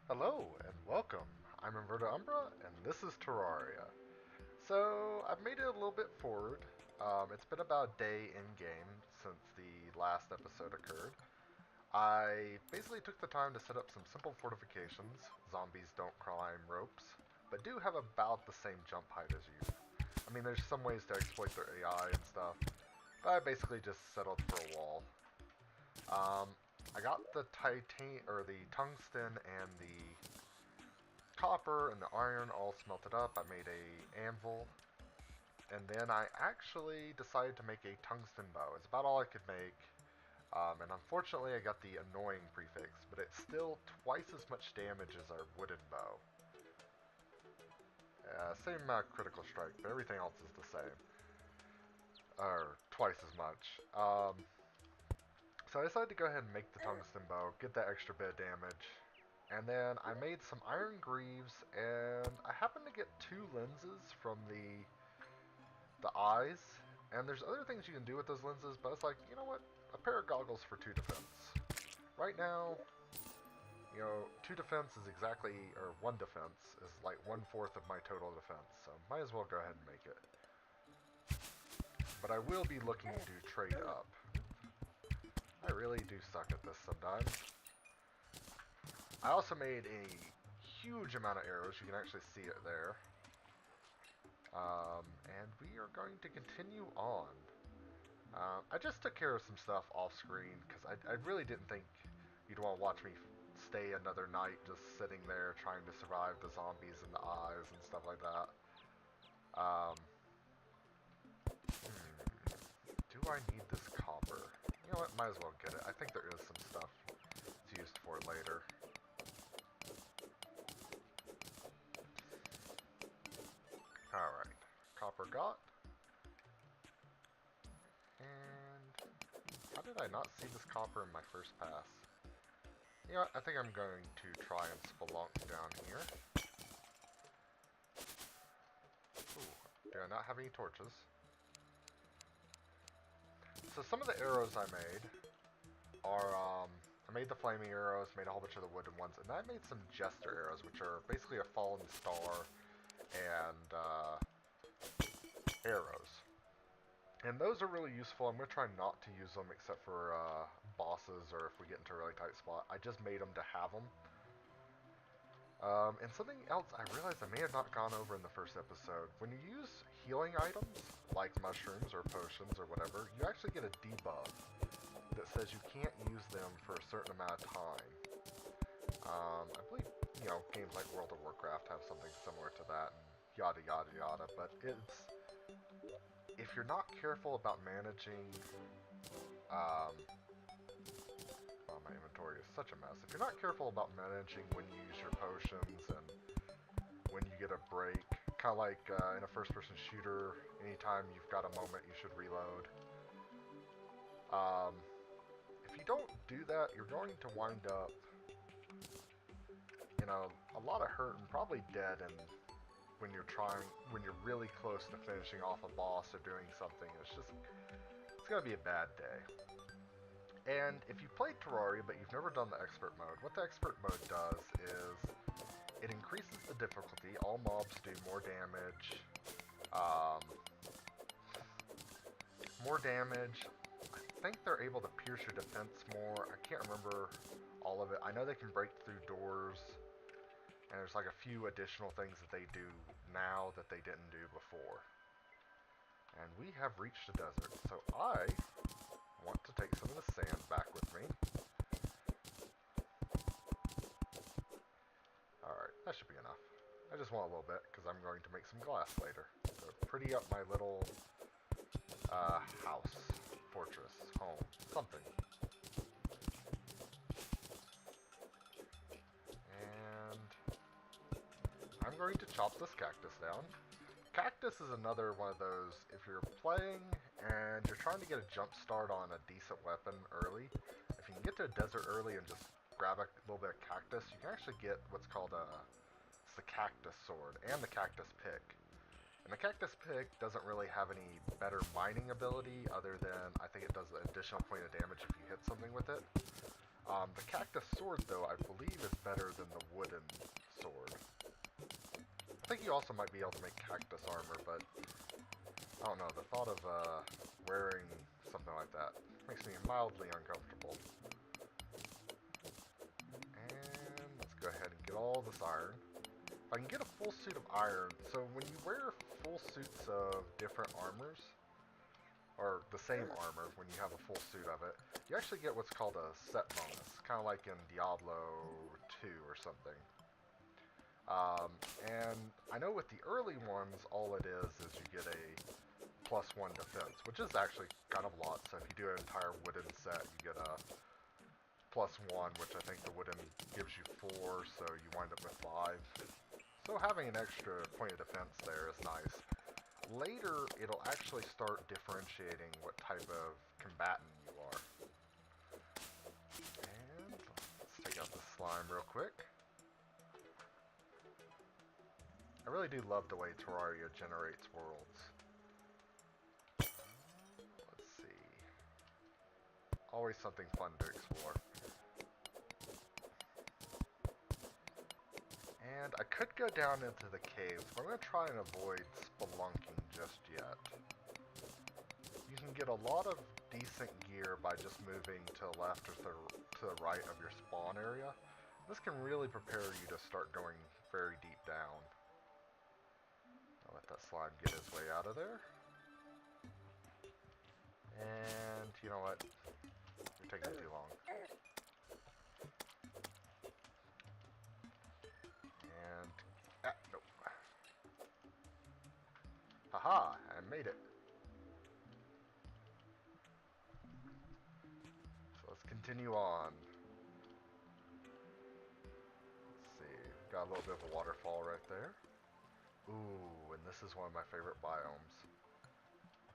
Hello and welcome. I'm Terraria Umbra and this is Terraria. So I've made it a little bit forward. It's been about a day in game since the last episode occurred. I basically took the time to set up some simple fortifications. Zombies don't climb ropes, but do have about the same jump height as you. I mean, there's some ways to exploit their AI and stuff, but I basically just settled for a wall. Um, I got the the tungsten and the copper and the iron all smelted up. I made a anvil, and then I actually decided to make a tungsten bow. It's about all I could make, and unfortunately I got the annoying prefix, but it's still twice as much damage as our wooden bow. Same critical strike, but everything else is the same, or twice as much. So I decided to go ahead and make the tungsten bow, get that extra bit of damage, and then I made some iron greaves, and I happened to get two lenses from the eyes. And there's other things you can do with those lenses, but it's like, you know what? A pair of goggles for 2 defense. Right now, two defense is exactly, or 1 defense is like 1/4 of my total defense, so might as well go ahead and make it. But I will be looking to trade up. I really do suck at this sometimes. I also made a huge amount of arrows. You can actually see it there. And we are going to continue on. I just took care of some stuff off screen because I really didn't think you'd want to watch me stay another night just sitting there trying to survive the zombies and the eyes and stuff like that. Do I need this copper? You know what, might as well get it. I think there is some stuff it's used for later. Alright, copper got. And how did I not see this copper in my first pass? You know what, I think I'm going to try and spelunk down here. Ooh, do I not have any torches? So some of the arrows I made are, I made the flaming arrows, made a whole bunch of the wooden ones, and I made some jester arrows, which are basically a fallen star and arrows. And those are really useful. I'm going to try not to use them except for bosses or if we get into a really tight spot. I just made them to have them. And something else I realized I may have not gone over in the first episode. When you use healing items, like mushrooms or potions or whatever, you actually get a debuff that says you can't use them for a certain amount of time. I believe, games like World of Warcraft have something similar to that, and yada yada yada, but if you're not careful about managing, oh, my inventory is such a mess. If you're not careful about managing when you use your potions and when you get a break, kind of like in a first-person shooter, anytime you've got a moment, you should reload. If you don't do that, you're going to wind up, a lot of hurt and probably dead, and when you're really close to finishing off a boss or doing something, it's gonna be a bad day. And if you've played Terraria but you've never done the expert mode, what the expert mode does is it increases the difficulty. All mobs do more damage. More damage. I think they're able to pierce your defense more. I can't remember all of it. I know they can break through doors. And there's like a few additional things that they do now that they didn't do before. And we have reached the desert, so I want to take some of the sand back with me. Alright, that should be enough. I just want a little bit, because I'm going to make some glass later. So pretty up my little house, fortress, home, something. And I'm going to chop this cactus down. Cactus is another one of those, if you're playing and you're trying to get a jump start on a decent weapon early, if you can get to a desert early and just grab a little bit of cactus, you can actually get what's called it's the cactus sword and the cactus pick. And the cactus pick doesn't really have any better mining ability other than I think it does an additional point of damage if you hit something with it. The cactus sword, though, I believe is better than the wooden you also might be able to make cactus armor, but I don't know, the thought of wearing something like that makes me mildly uncomfortable. And let's go ahead and get all this iron. If I can get a full suit of iron, so when you wear full suits of different armors, or the same armor when you have a full suit of it, you actually get what's called a set bonus, kind of like in Diablo 2 or something. And I know with the early ones, all it is you get a +1 defense, which is actually kind of a lot. So if you do an entire wooden set, you get a +1, which I think the wooden gives you 4, so you wind up with 5. So having an extra point of defense there is nice. Later, it'll actually start differentiating what type of combatant you are. And let's take out the slime real quick. I really do love the way Terraria generates worlds. Let's see. Always something fun to explore. And I could go down into the caves, but I'm going to try and avoid spelunking just yet. You can get a lot of decent gear by just moving to the left or to the right of your spawn area. This can really prepare you to start going very deep down. I'll let that slime get his way out of there. And you know what? You're taking too long. And nope. Haha, I made it. So let's continue on. Let's see, got a little bit of a waterfall right there. Ooh, and this is one of my favorite biomes.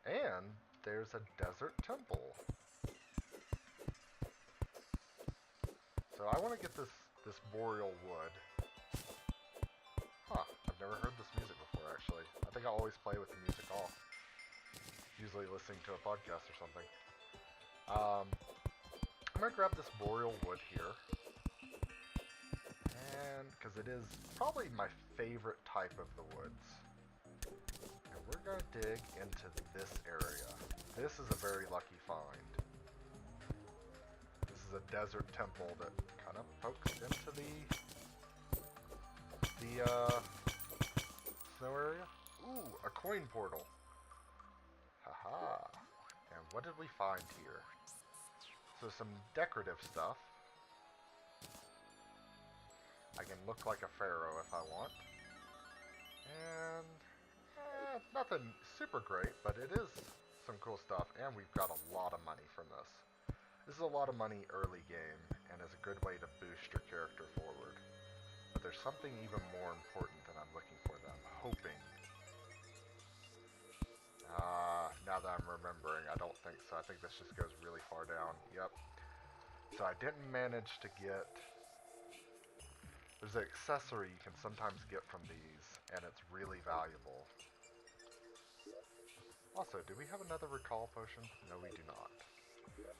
And there's a desert temple. So I want to get this boreal wood. Huh, I've never heard this music before actually. I think I always play with the music off. Usually listening to a podcast or something. I'm going to grab this boreal wood here. And, because it is probably my favorite type of the woods. And we're going to dig into this area. This is a very lucky find. This is a desert temple that kind of pokes into the snow area. Ooh, a coin portal. Haha. And what did we find here? So some decorative stuff. I can look like a pharaoh if I want. And nothing super great, but it is some cool stuff. And we've got a lot of money from this. This is a lot of money early game, and is a good way to boost your character forward. But there's something even more important that I'm looking for that I'm hoping. Now that I'm remembering, I don't think so. I think this just goes really far down. Yep. So I didn't manage to get... There's an accessory you can sometimes get from these, and it's really valuable. Also, do we have another recall potion? No, we do not.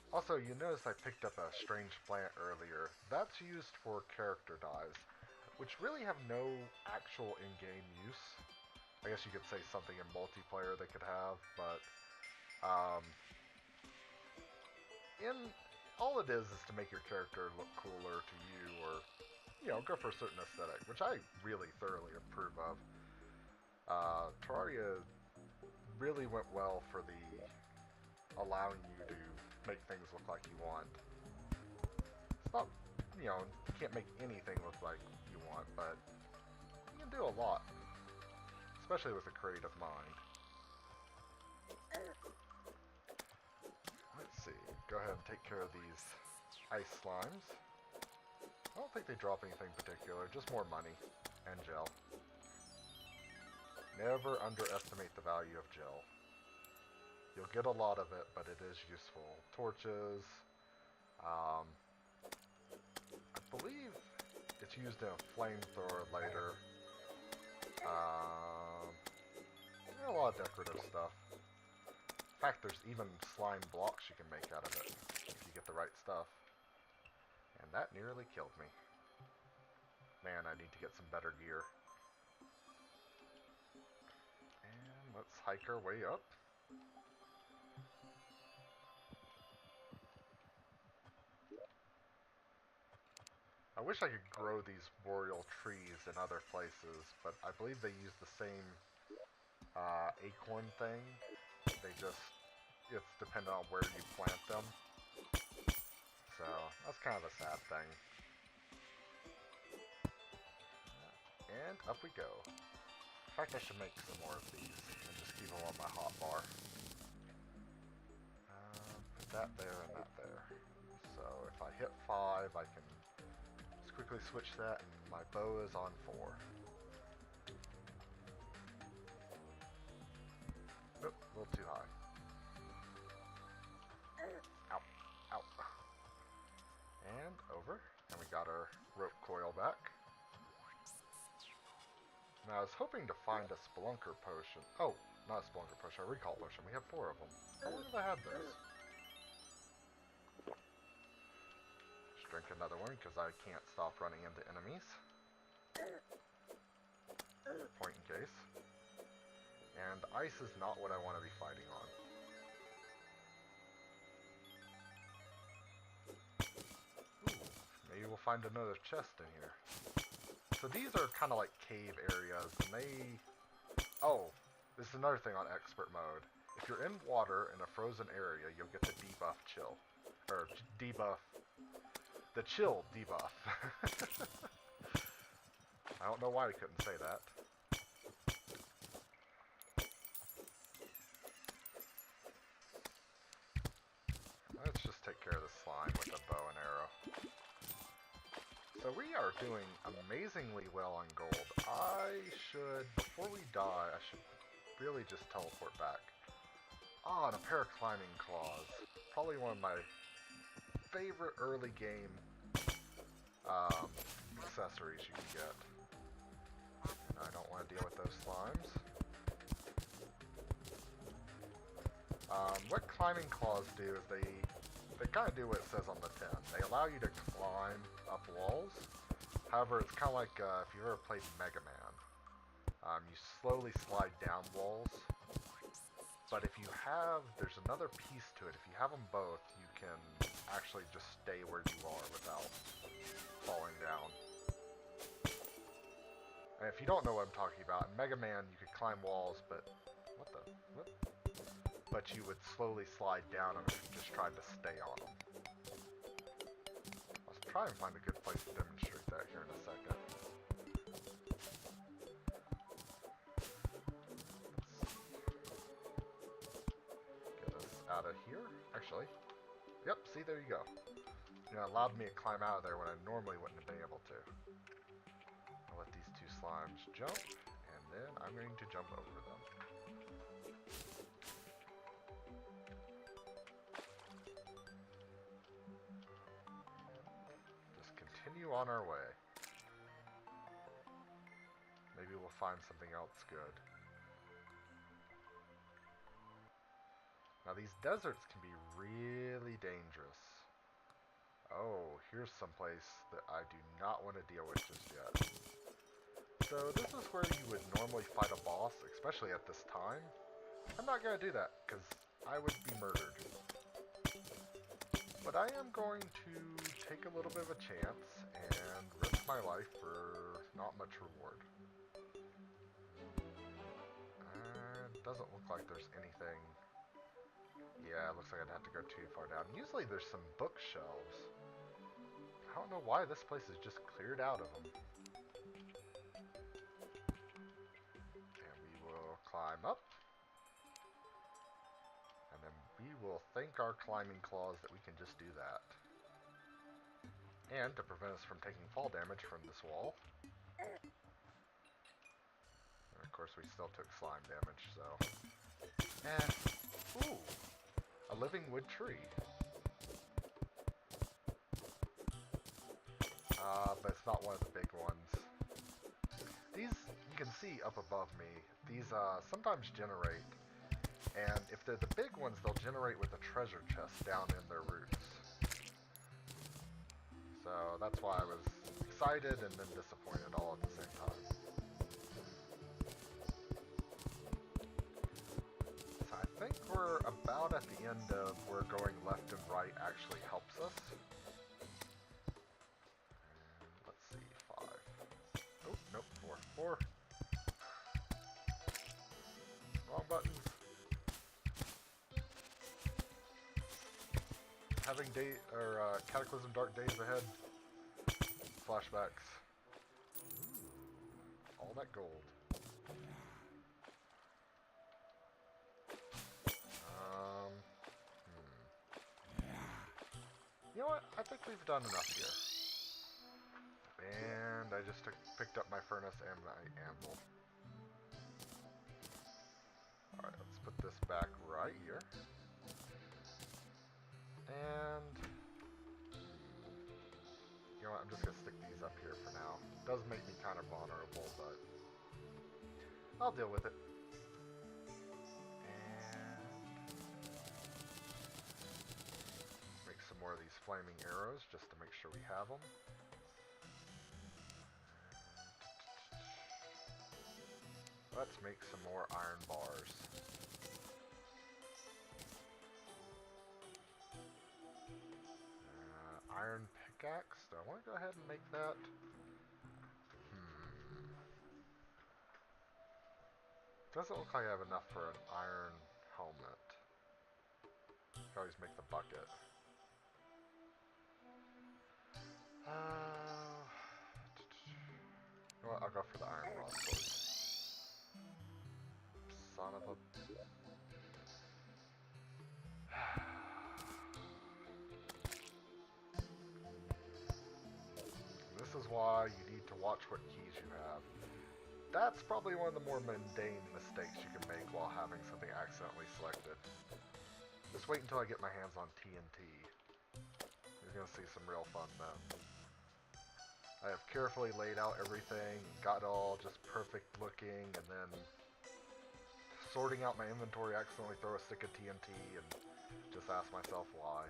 Also, you notice I picked up a strange plant earlier. That's used for character dyes, which really have no actual in-game use. I guess you could say something in multiplayer they could have, but all it is to make your character look cooler to you, or go for a certain aesthetic, which I really thoroughly approve of. Terraria really went well for the allowing you to make things look like you want. It's not, you can't make anything look like you want, but you can do a lot. Especially with a creative mind. Let's see. Go ahead and take care of these ice slimes. I don't think they drop anything particular, just more money and gel. Never underestimate the value of gel. You'll get a lot of it, but it is useful. Torches. I believe it's used in a flamethrower later. A lot of decorative stuff. In fact, there's even slime blocks you can make out of it if you get the right stuff. And that nearly killed me. Man, I need to get some better gear. hike our way up. I wish I could grow these boreal trees in other places, but I believe they use the same acorn thing. It's dependent on where you plant them. So, that's kind of a sad thing. And up we go. In fact, I should make some more of these and just keep them on my hotbar. Put that there and that there. So if I hit 5, I can just quickly switch that, and my bow is on 4. Oop, a little too high. Ow, ow. And over, and we got our rope coil back. Now, I was hoping to find a Spelunker potion. Oh, not a Spelunker potion, a recall potion. We have 4 of them. How long have I had those? Just drink another one, because I can't stop running into enemies. Point in case. And ice is not what I want to be fighting on. Ooh, maybe we'll find another chest in here. So these are kind of like cave areas, and oh, this is another thing on expert mode. If you're in water in a frozen area, you'll get the debuff chill. Or debuff. The chill debuff. I don't know why I couldn't say that. Let's just take care of the slime with a bow and arrow. So we are doing amazingly well on gold. Before we die, I should really just teleport back. Ah, and a pair of climbing claws. Probably one of my favorite early game accessories you can get. And I don't want to deal with those slimes. What climbing claws do is they kind of do what it says on the tin. They allow you to climb up walls. However, it's kind of like if you've ever played Mega Man. You slowly slide down walls. But if there's another piece to it. If you have them both, you can actually just stay where you are without falling down. And if you don't know what I'm talking about, in Mega Man you could climb walls, but but you would slowly slide down them if you just tried to stay on them. Let's try and find a good place to demonstrate that here in a second. Let's get us out of here. Actually, yep, see, there you go. You know, it allowed me to climb out of there when I normally wouldn't have been able to. I'll let these 2 slimes jump, and then I'm going to jump over them. Continue on our way. Maybe we'll find something else good. Now these deserts can be really dangerous. Oh, here's some place that I do not want to deal with just yet. So this is where you would normally fight a boss, especially at this time. I'm not going to do that, because I would be murdered. But I am going to take a little bit of a chance and risk my life for not much reward. Doesn't look like there's anything. Yeah, it looks like I'd have to go too far down. Usually there's some bookshelves. I don't know why this place is just cleared out of them. And we will climb up. And then we will thank our climbing claws that we can just do that. And to prevent us from taking fall damage from this wall. And of course we still took slime damage, so... Ooh! A living wood tree. But it's not one of the big ones. These, you can see up above me, these sometimes generate. And if they're the big ones, they'll generate with a treasure chest down in their roots. So that's why I was excited and then disappointed all at the same time. we're about at the end of where going left and right actually helps us. And let's see, 5. Oh, nope, 4. 4. Wrong buttons. Having Cataclysm Dark Days ahead. Flashbacks. Ooh, all that gold. You know what? I think we've done enough here. And I just picked up my furnace and my anvil. Alright, let's put this back right here. And you know what? I'm just going to stick these up here for now. It does make me kind of vulnerable, but I'll deal with it. More of these flaming arrows just to make sure we have them. Let's make some more iron bars. Iron pickaxe. Do I want to go ahead and make that? Doesn't look like I have enough for an iron helmet. Could always make the bucket. You know what? I'll go for the iron rod sword. Son of a... This is why you need to watch what keys you have. That's probably one of the more mundane mistakes you can make while having something accidentally selected. Just wait until I get my hands on TNT. You're going to see some real fun then. I have carefully laid out everything, got it all just perfect looking, and then sorting out my inventory, accidentally throw a stick of TNT and just ask myself why.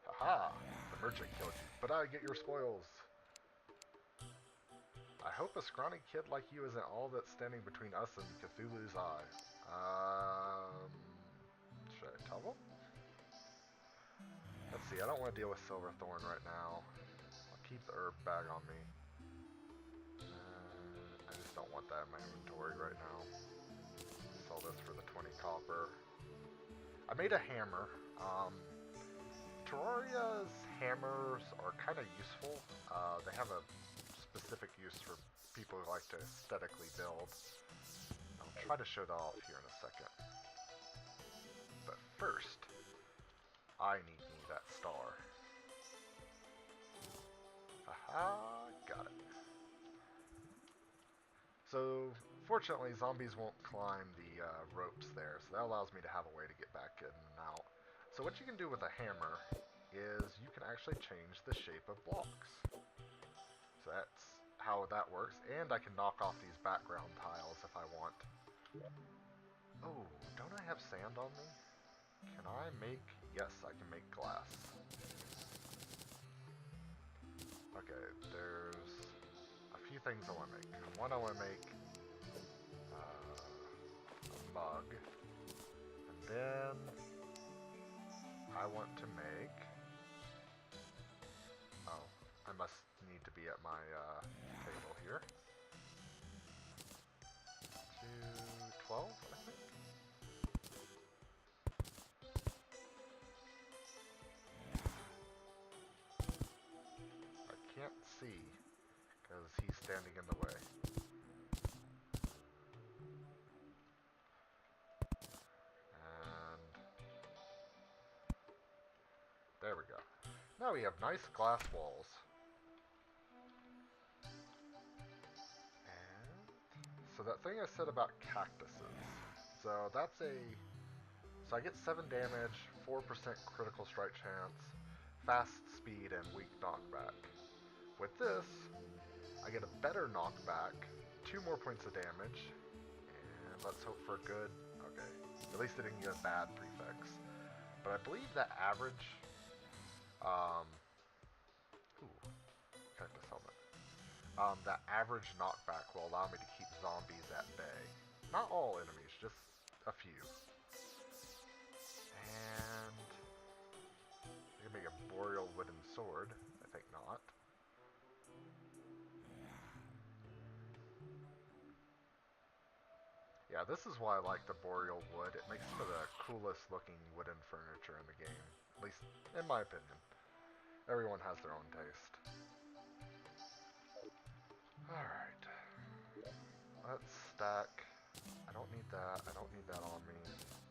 Haha! The merchant killed you, but I get your spoils. I hope a scrawny kid like you isn't all that's standing between us and Cthulhu's eye. Should I tell them? Let's see, I don't want to deal with Silverthorn right now. I'll keep the herb bag on me. I just don't want that in my inventory right now. Sell this for the 20 copper. I made a hammer. Terraria's hammers are kind of useful. They have a specific use for people who like to aesthetically build. I'll try to show that off here in a second. But first, I need me that star. Haha, got it. So, fortunately, zombies won't climb the ropes there, so that allows me to have a way to get back in and out. So what you can do with a hammer is you can actually change the shape of blocks. So that's how that works, and I can knock off these background tiles if I want. Oh, don't I have sand on me? Can I make... Yes, I can make glass. Okay, there's a few things I want to make. One, I want to make a mug. And then I want to make... Oh, I must need to be at my table here. 212, I think? I can't see, because he's standing in the way. And there we go. Now we have nice glass walls. And so that thing I said about cactuses. So that's a... So I get 7 damage, 4% critical strike chance, fast speed, and weak knockback. With this, I get a better knockback, 2 more points of damage, and let's hope for a good... Okay, at least it didn't get a bad prefix. But I believe that average... Ooh, cactus helmet. that average knockback will allow me to keep zombies at bay. Not all enemies, just a few. And I can make a boreal wooden sword. I think not. Yeah, this is why I like the boreal wood. It makes some of the coolest looking wooden furniture in the game. At least, in my opinion. Everyone has their own taste. Alright. Let's stack. I don't need that. I don't need that on me.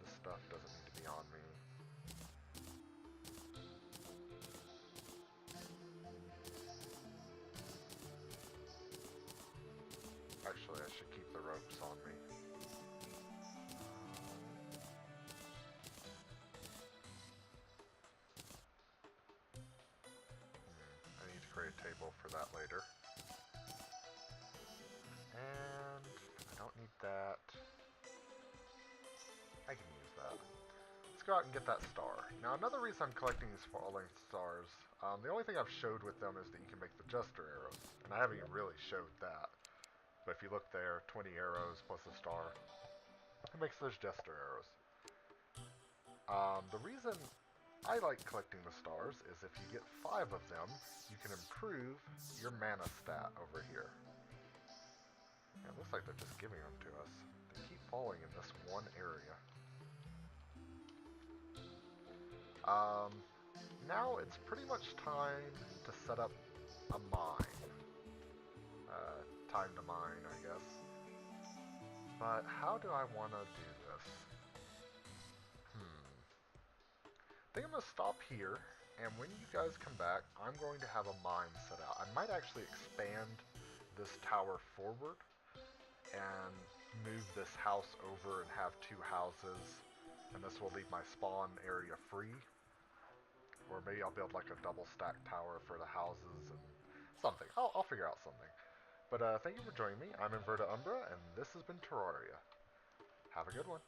This stuff doesn't need to be on me. Actually, I should keep the ropes on me. I need to create a table for that later. And I don't need that. I can use that. Let's go out and get that star. Now, another reason I'm collecting these falling stars, the only thing I've showed with them is that you can make the Jester arrows, and I haven't even really showed that. But if you look there, 20 arrows plus a star, it makes those Jester arrows. The reason I like collecting the stars is if you get 5 of them, you can improve your mana stat over here. Yeah, it looks like they're just giving them to us. They keep falling in this one area. Now it's pretty much time to set up a mine. Time to mine, I guess. But how do I want to do this? I think I'm going to stop here, and when you guys come back, I'm going to have a mine set out. I might actually expand this tower forward and move this house over and have 2 houses, and this will leave my spawn area free. Or maybe I'll build like a double stack tower for the houses and something. I'll figure out something. But thank you for joining me. I'm Inverta Umbra, and this has been Terraria. Have a good one.